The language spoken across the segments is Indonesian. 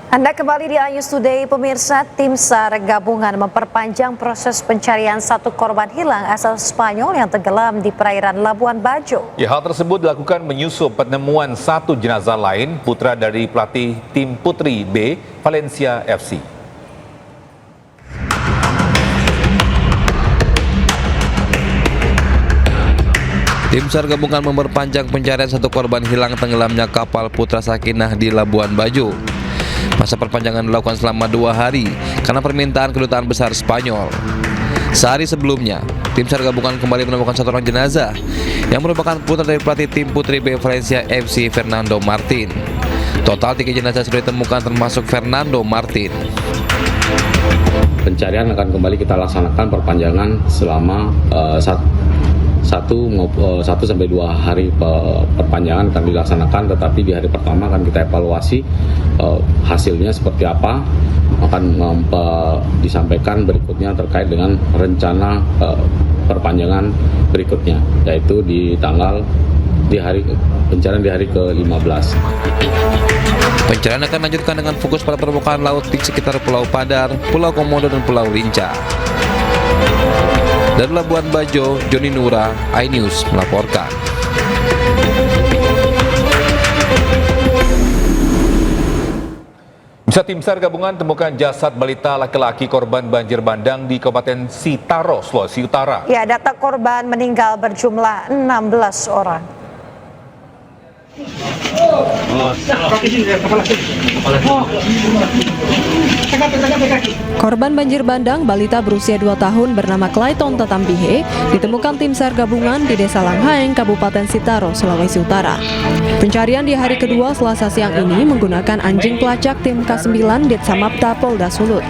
Anda kembali di Ayus Today, pemirsa. Tim SAR gabungan memperpanjang proses pencarian satu korban hilang asal Spanyol yang tenggelam di perairan Labuan Bajo. Ya, hal tersebut dilakukan menyusul penemuan satu jenazah lain, putra dari pelatih tim Putri B, Valencia FC. Tim SAR gabungan memperpanjang pencarian satu korban hilang tenggelamnya kapal Putra Sakinah di Labuan Bajo. Masa perpanjangan dilakukan selama 2 hari karena permintaan kedutaan besar Spanyol. Sehari sebelumnya, tim SAR gabungan kembali menemukan satu orang jenazah yang merupakan putra dari pelatih tim Putri B Valencia FC, Fernando Martin. Total 3 jenazah sudah ditemukan termasuk Fernando Martin. Pencarian akan kembali kita laksanakan perpanjangan selama 1 sampai 2 hari perpanjangan akan dilaksanakan, tetapi di hari pertama akan kita evaluasi hasilnya seperti apa, akan disampaikan berikutnya terkait dengan rencana perpanjangan berikutnya, yaitu pencarian di hari ke-15. Pencarian akan lanjutkan dengan fokus pada permukaan laut di sekitar Pulau Padar, Pulau Komodo, dan Pulau Rinca. Dari Labuan Bajo, Joni Nura, iNews melaporkan. Bisa tim SAR gabungan temukan jasad balita laki-laki korban banjir bandang di Kabupaten Sitaro, Sulawesi Utara. Ya, data korban meninggal berjumlah 16 orang. Korban banjir bandang balita berusia 2 tahun bernama Clayton Tatambihe ditemukan tim SAR gabungan di Desa Langhaeng, Kabupaten Sitaro, Sulawesi Utara. Pencarian di hari kedua Selasa siang ini menggunakan anjing pelacak tim K9 Ditsamapta Polda Sulut.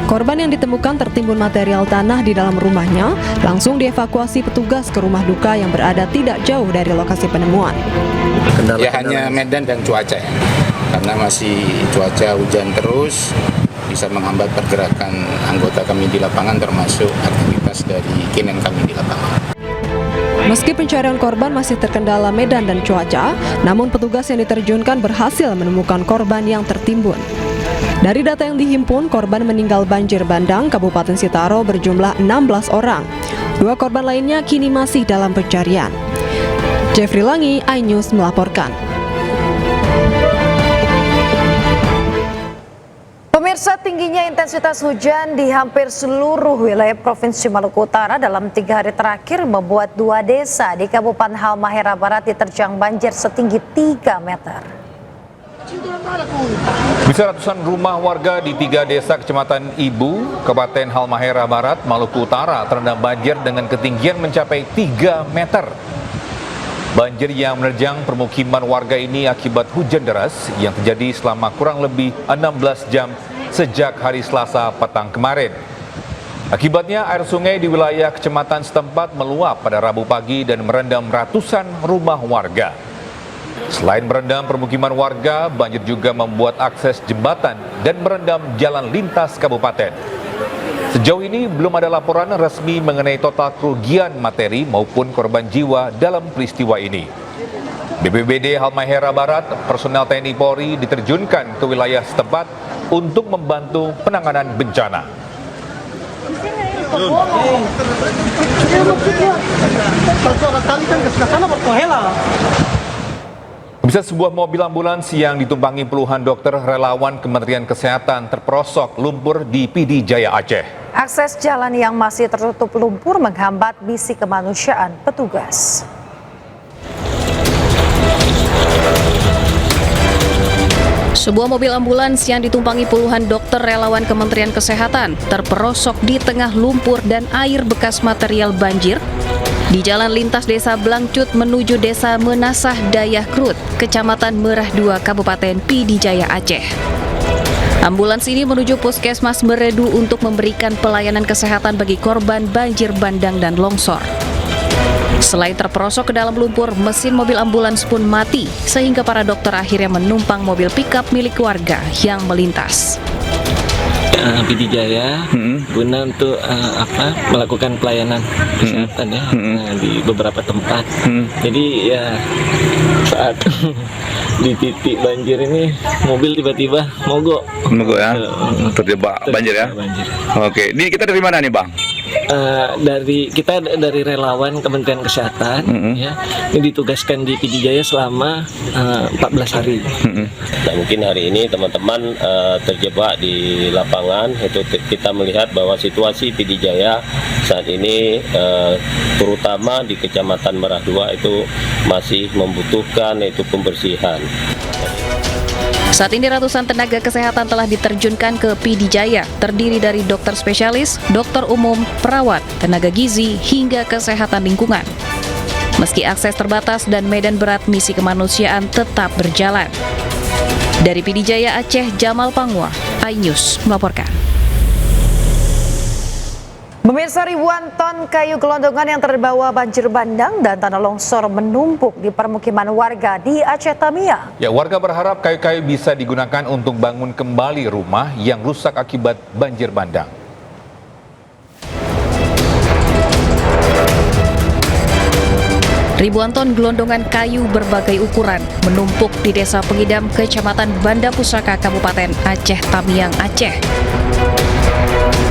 Korban yang ditemukan tertimbun material tanah di dalam rumahnya langsung dievakuasi petugas ke rumah duka yang berada tidak jauh dari lokasi penemuan. Ya hanya medan dan cuaca ya, karena masih cuaca hujan terus bisa menghambat pergerakan anggota kami di lapangan, termasuk aktivitas dari kinen kami di lapangan. Meski pencarian korban masih terkendala medan dan cuaca, namun petugas yang diterjunkan berhasil menemukan korban yang tertimbun. Dari data yang dihimpun, korban meninggal banjir bandang Kabupaten Sitaro berjumlah 16 orang. 2 korban lainnya kini masih dalam pencarian. Jeffrey Langi, iNews melaporkan. Pemirsa, tingginya intensitas hujan di hampir seluruh wilayah Provinsi Maluku Utara dalam 3 hari terakhir membuat 2 desa di Kabupaten Halmahera Barat diterjang banjir setinggi 3 meter. Bisa ratusan rumah warga di 3 desa Kecamatan Ibu, Kabupaten Halmahera Barat, Maluku Utara terendam banjir dengan ketinggian mencapai 3 meter. Banjir yang menerjang permukiman warga ini akibat hujan deras yang terjadi selama kurang lebih 16 jam sejak hari Selasa petang kemarin. Akibatnya air sungai di wilayah kecamatan setempat meluap pada Rabu pagi dan merendam ratusan rumah warga. Selain merendam permukiman warga, banjir juga membuat akses jembatan dan merendam jalan lintas kabupaten. Sejauh ini belum ada laporan resmi mengenai total kerugian materi maupun korban jiwa dalam peristiwa ini. BPBD Halmahera Barat, personel TNI Polri diterjunkan ke wilayah setempat untuk membantu penanganan bencana. Bisa sebuah mobil ambulans yang ditumpangi puluhan dokter relawan Kementerian Kesehatan terperosok lumpur di PD Jaya Aceh. Akses jalan yang masih tertutup lumpur menghambat misi kemanusiaan petugas. Sebuah mobil ambulans yang ditumpangi puluhan dokter relawan Kementerian Kesehatan terperosok di tengah lumpur dan air bekas material banjir di jalan lintas Desa Blangcut menuju Desa Menasah Dayah Krut, Kecamatan Merah 2, Kabupaten PD Jaya Aceh. Ambulans ini menuju Puskesmas Meredu untuk memberikan pelayanan kesehatan bagi korban banjir bandang dan longsor. Selain terperosok ke dalam lumpur, mesin mobil ambulans pun mati, sehingga para dokter akhirnya menumpang mobil pickup milik warga yang melintas. PD Jaya guna untuk melakukan pelayanan kesehatan ya di beberapa tempat. Jadi ya saat di titik banjir ini mobil tiba-tiba mogok ya, terjebak banjir ya. Banjir. Oke, ini kita dari mana nih Bang? Dari relawan Kementerian Kesehatan ya, ini ditugaskan di PD Jaya selama 14 hari. Nah, mungkin hari ini teman-teman terjebak di lapangan, itu kita melihat bahwa situasi PD Jaya saat ini terutama di Kecamatan Merah 2 itu masih membutuhkan itu pembersihan. Saat ini ratusan tenaga kesehatan telah diterjunkan ke PD Jaya, terdiri dari dokter spesialis, dokter umum, perawat, tenaga gizi, hingga kesehatan lingkungan. Meski akses terbatas dan medan berat, misi kemanusiaan tetap berjalan. Dari PD Jaya Aceh, Jamal Pangwa, iNews melaporkan. Pemirsa, ribuan ton kayu gelondongan yang terbawa banjir bandang dan tanah longsor menumpuk di permukiman warga di Aceh Tamiang. Ya, warga berharap kayu-kayu bisa digunakan untuk bangun kembali rumah yang rusak akibat banjir bandang. Ribuan ton gelondongan kayu berbagai ukuran menumpuk di Desa Pengidam, Kecamatan Banda Pusaka, Kabupaten Aceh Tamiang, Aceh.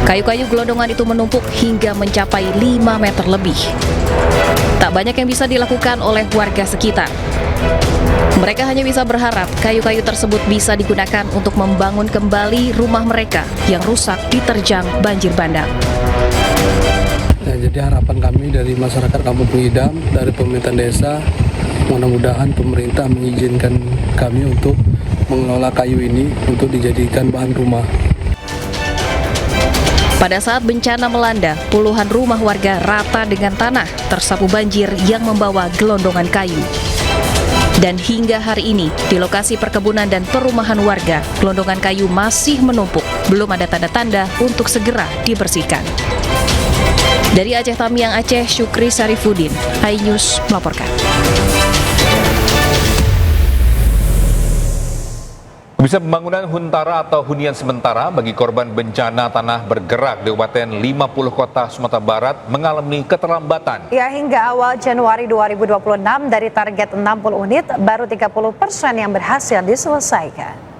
Kayu-kayu gelondongan itu menumpuk hingga mencapai 5 meter lebih. Tak banyak yang bisa dilakukan oleh warga sekitar. Mereka hanya bisa berharap kayu-kayu tersebut bisa digunakan untuk membangun kembali rumah mereka yang rusak diterjang banjir bandang. Ya, jadi harapan kami dari masyarakat Kampung Pengidam, dari pemerintah desa, mudah-mudahan pemerintah mengizinkan kami untuk mengelola kayu ini untuk dijadikan bahan rumah. Pada saat bencana melanda, puluhan rumah warga rata dengan tanah tersapu banjir yang membawa gelondongan kayu. Dan hingga hari ini, di lokasi perkebunan dan perumahan warga, gelondongan kayu masih menumpuk, belum ada tanda-tanda untuk segera dibersihkan. Dari Aceh Tamiang, Aceh, Syukri Sarifudin, iNews melaporkan. Bisa pembangunan huntara atau hunian sementara bagi korban bencana tanah bergerak di Kabupaten 50 Kota Sumatera Barat mengalami keterlambatan. Ya, hingga awal Januari 2026 dari target 60 unit, baru 30% yang berhasil diselesaikan.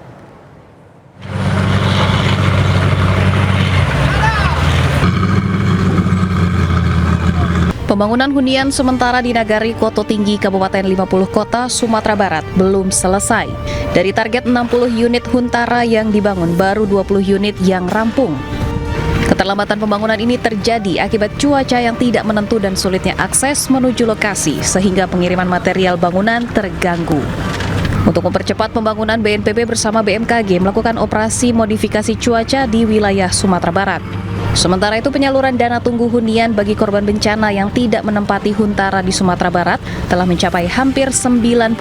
Pembangunan hunian sementara di Nagari Koto Tinggi, Kabupaten 50 Kota, Sumatera Barat belum selesai. Dari target 60 unit huntara yang dibangun, baru 20 unit yang rampung. Keterlambatan pembangunan ini terjadi akibat cuaca yang tidak menentu dan sulitnya akses menuju lokasi, sehingga pengiriman material bangunan terganggu. Untuk mempercepat pembangunan, BNPB bersama BMKG melakukan operasi modifikasi cuaca di wilayah Sumatera Barat. Sementara itu, penyaluran dana tunggu hunian bagi korban bencana yang tidak menempati huntara di Sumatera Barat telah mencapai hampir 90%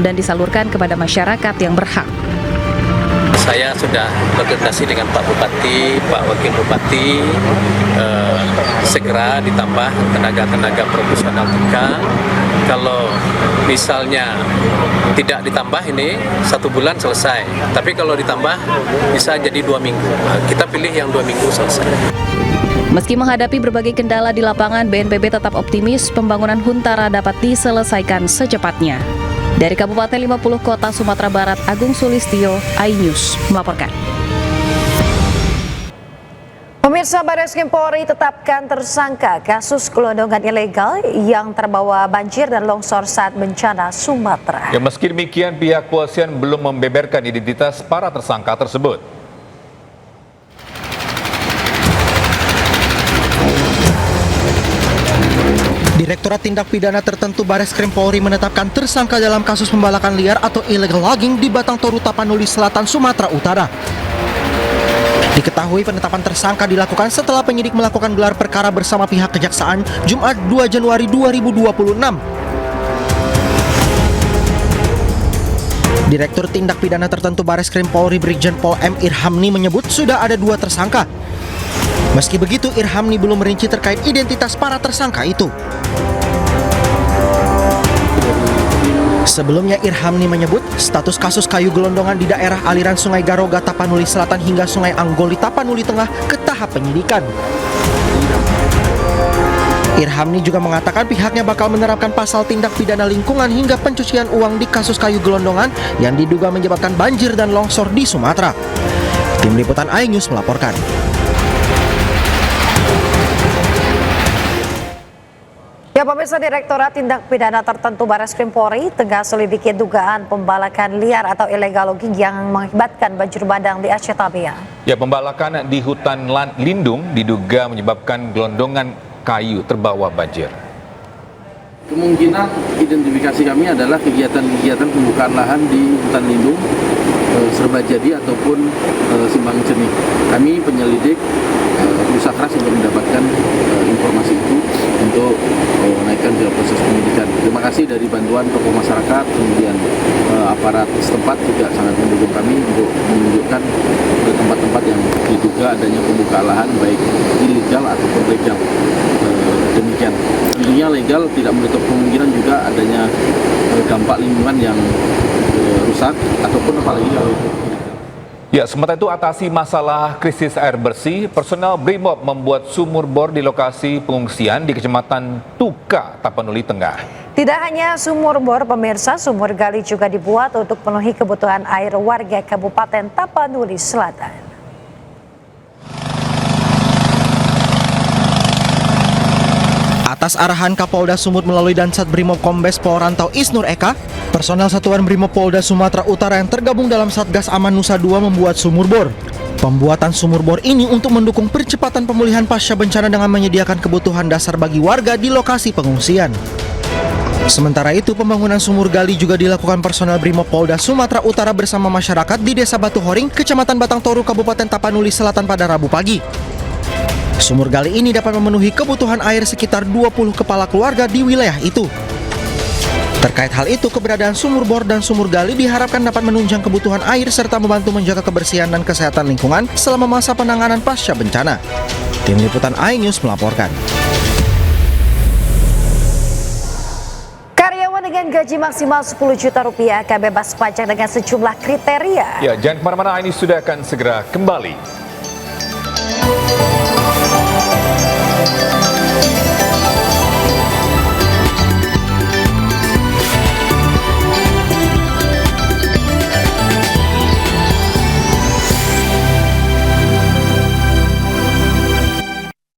dan disalurkan kepada masyarakat yang berhak. Saya sudah berkoordinasi dengan Pak Bupati, Pak Wakil Bupati, segera ditambah tenaga-tenaga profesional kita. Kalau misalnya tidak ditambah ini 1 bulan selesai, tapi kalau ditambah bisa jadi 2 minggu. Kita pilih yang 2 minggu selesai. Meski menghadapi berbagai kendala di lapangan, BNPB tetap optimis pembangunan huntara dapat diselesaikan secepatnya. Dari Kabupaten 50 Kota Sumatera Barat, Agung Sulistyo, iNews melaporkan. Pemirsa, Barreskrim Polri tetapkan tersangka kasus gelondongan ilegal yang terbawa banjir dan longsor saat bencana Sumatera. Ya, meski demikian, pihak kepolisian belum membeberkan identitas para tersangka tersebut. Direktorat Tindak Pidana Tertentu Barreskrim Polri menetapkan tersangka dalam kasus pembalakan liar atau illegal logging di Batang Toru, Tapanuli Selatan, Sumatera Utara. Diketahui penetapan tersangka dilakukan setelah penyidik melakukan gelar perkara bersama pihak kejaksaan Jumat 2 Januari 2026. Direktur Tindak Pidana Tertentu Barreskrim Polri Brigjen Pol M. Irhamni menyebut sudah ada 2 tersangka. Meski begitu, Irhamni belum merinci terkait identitas para tersangka itu. Sebelumnya Irhamni menyebut status kasus kayu gelondongan di daerah aliran Sungai Garoga Tapanuli Selatan hingga Sungai Anggoli Tapanuli Tengah ke tahap penyidikan. Irhamni juga mengatakan pihaknya bakal menerapkan pasal tindak pidana lingkungan hingga pencucian uang di kasus kayu gelondongan yang diduga menyebabkan banjir dan longsor di Sumatera. Tim Liputan iNews melaporkan. Ya, pemirsa, Direktorat Tindak Pidana Tertentu Bareskrim Polri tengah selidiki dugaan pembalakan liar atau illegal logging yang mengakibatkan banjir bandang di Aceh Tamiang. Ya, pembalakan di hutan lindung diduga menyebabkan gelondongan kayu terbawa banjir. Kemungkinan identifikasi kami adalah kegiatan-kegiatan pembukaan lahan di hutan lindung, Serbajadi ataupun Simbang Cernih. Kami penyelidik berusaha keras untuk mendapatkan informasi itu untuk menaikkan ke proses penyidikan. Terima kasih dari bantuan tokoh masyarakat, kemudian aparat setempat juga sangat mendukung kami untuk menunjukkan ke tempat-tempat yang diduga adanya pembukaan lahan baik ilegal ataupun legal. Demikian. Tentunya legal tidak menutup kemungkinan juga adanya dampak lingkungan yang rusak ataupun apalagi kalau itu. Ya, sementara itu atasi masalah krisis air bersih, personel Brimob membuat sumur bor di lokasi pengungsian di Kecamatan Tuka, Tapanuli Tengah. Tidak hanya sumur bor, pemirsa, sumur gali juga dibuat untuk penuhi kebutuhan air warga Kabupaten Tapanuli Selatan. Atas arahan Kapolda Sumut melalui Dansat Brimob Kombes Pol Rantau Isnur Eka, personel Satuan Brimob Polda Sumatera Utara yang tergabung dalam Satgas Aman Nusa II membuat sumur bor. Pembuatan sumur bor ini untuk mendukung percepatan pemulihan pasca bencana dengan menyediakan kebutuhan dasar bagi warga di lokasi pengungsian. Sementara itu, pembangunan sumur gali juga dilakukan personel Brimob Polda Sumatera Utara bersama masyarakat di Desa Batu Horing, Kecamatan Batang Toru, Kabupaten Tapanuli Selatan pada Rabu pagi. Sumur gali ini dapat memenuhi kebutuhan air sekitar 20 kepala keluarga di wilayah itu. Terkait hal itu, keberadaan sumur bor dan sumur gali diharapkan dapat menunjang kebutuhan air serta membantu menjaga kebersihan dan kesehatan lingkungan selama masa penanganan pasca bencana. Tim Liputan iNews melaporkan. Karyawan dengan gaji maksimal 10 juta rupiah akan bebas pajak dengan sejumlah kriteria. Ya, jangan kemana-mana, iNews sudah akan segera kembali.